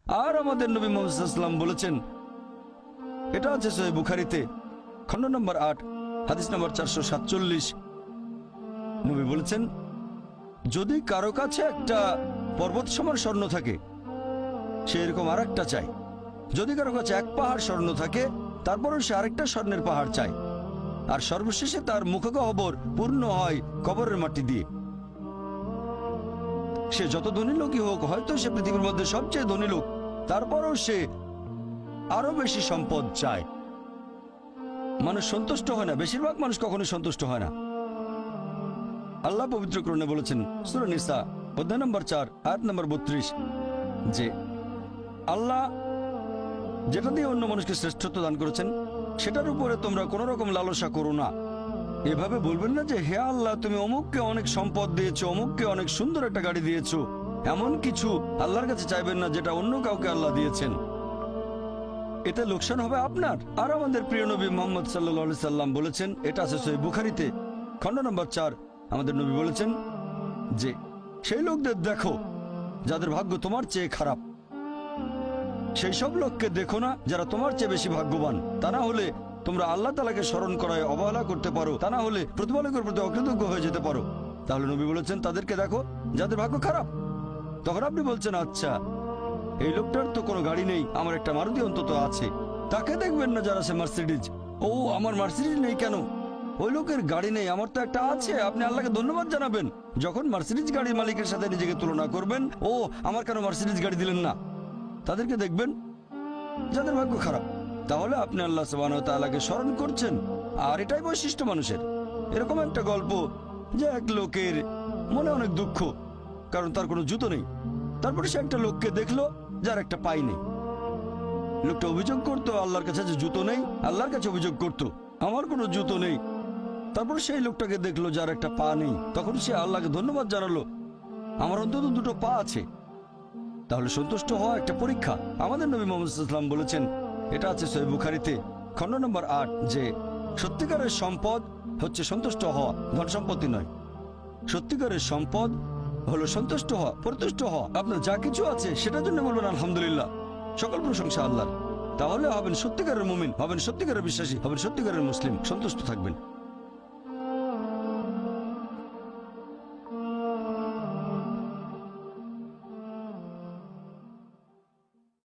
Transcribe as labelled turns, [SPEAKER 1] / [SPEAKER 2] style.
[SPEAKER 1] আর আমাদের নবী মুহাম্মদ সাল্লাল্লাহু আলাইহি ওয়াসাল্লাম বলেছেন, এটা আছে সহিহ বুখারীতে, খণ্ড নম্বর 8, হাদিস নম্বর 447। নবী বলেছেন, যদি কারো কাছে একটা পর্বত সমান স্বর্ণ থাকে, সে এরকম আরেকটা চায়। যদি কারো কাছে এক পাহাড় স্বর্ণ থাকে, তারপরও সে আরেকটা স্বর্ণের পাহাড় চায়। আর সর্বশেষে তার মুখগহ্বর পূর্ণ হয় কবরের মাটি দিয়ে। সে যত ধনী লোকই হোক, হয়তো সে পৃথিবীর মধ্যে সবচেয়ে ধনী লোক, তারপরও সে আরো বেশি সম্পদ চায়। মানুষ সন্তুষ্ট হয় না, বেশিরভাগ মানুষ কখনোই সন্তুষ্ট হয় না। আল্লাহ পবিত্র কোরআনে বলেছেন, সূরা নিসা অধ্যায় নম্বর 4, আয়াত নম্বর 32, যে আল্লাহ যেটা দিয়ে অন্য মানুষকে শ্রেষ্ঠত্ব দান করেছেন, সেটার উপরে তোমরা কোনো রকম লালসা করো না। এভাবে বলবেন না যে, হে আল্লাহ, তুমি অমুককে অনেক সম্পদ দিয়েছো, অমুককে অনেক সুন্দর একটা গাড়ি দিয়েছো। এমন কিছু আল্লাহর কাছে চাইবেন না যেটা অন্য কাউকে আল্লাহ দিয়েছেন। এতে লোকসান হবে আপনার। আর আমাদের প্রিয় নবী মুহাম্মদ সাল্লাল্লাহু আলাইহি সাল্লাম বলেছেন, এটা আছে সহিহ বুখারীতে, খণ্ড নম্বর 4, আমাদের নবী বলেছেন যে, সেই লোকদের দেখো যাদের ভাগ্য তোমার চেয়ে খারাপ। সেই সব লোককে দেখো না যারা তোমার চেয়ে বেশি ভাগ্যবান। তা না হলে তোমরা আল্লাহ তাআলাকে স্মরণ করায় অবহেলা করতে পারো, তা না হলে প্রতিপালকের প্রতি অকৃতজ্ঞ হয়ে যেতে পারো। তাহলে নবী বলেছেন, তাদেরকে দেখো যাদের ভাগ্য খারাপ। তখন আপনি বলছেন, আচ্ছা, এই লোকটার তো কোনো গাড়ি নেই, আমার একটা মারুতি অন্তত আছে। তাকে দেখবেন না যারা সে মার্সিডিজ। ও, আমার মার্সিডিজ নেই কেন? ওই লোকের গাড়ি নেই, আমার তো একটা আছে। আপনি আল্লাহকে ধন্যবাদ জানাবেন। যখন মার্সিডিজ গাড়ির মালিকের সাথে নিজেকে তুলনা করবেন, ও, আমার কেন মার্সিডিজ গাড়ি দিলেন না? তাদেরকে দেখবেন যাদের ভাগ্য খারাপ। তাহলে আপনি আল্লাহ সুবহানাহু ওয়া তাআলাকে স্মরণ করছেন। আর এটাই বৈশিষ্ট্য মানুষের। এরকম একটা গল্প যে এক লোকের মনে অনেক দুঃখ, কারণ তার কোনো জুতো নেই। তারপরে সে একটা লোককে দেখলো যার একটা পাই নেই। লোকটা অভিযোগ করতো আল্লাহর কাছে যে জুতো নেই, আল্লাহর কাছে অভিযোগ করতো আমার কোনো জুতো নেই। তারপর সেই লোকটাকে দেখলো যার একটা পা নেই। তখন সে আল্লাহকে ধন্যবাদ জানালো, আমার অন্তত দুটো পা আছে। তাহলে সন্তুষ্ট হওয়া একটা পরীক্ষা। আমাদের নবী মুহাম্মদ সাল্লাল্লাহু আলাইহি ওয়াসাল্লাম বলেছেন, এটা আছে সহিহ বুখারীতে, খণ্ড নম্বর 8, যে সত্যিকারের সম্পদ হচ্ছে সন্তুষ্ট হওয়া, ধন সম্পত্তি নয়। সত্যিকারের সম্পদ হলো সন্তুষ্ট হওয়া, পরিতুষ্ট হওয়া। আপনার যা কিছু আছে সেটার জন্য বলবেন আলহামদুলিল্লাহ, সকল প্রশংসা আল্লাহর। তাহলে হবেন সত্যিকারের মুমিন, হবেন সত্যিকারের বিশ্বাসী, হবেন সত্যিকারের মুসলিম, সন্তুষ্ট থাকবেন।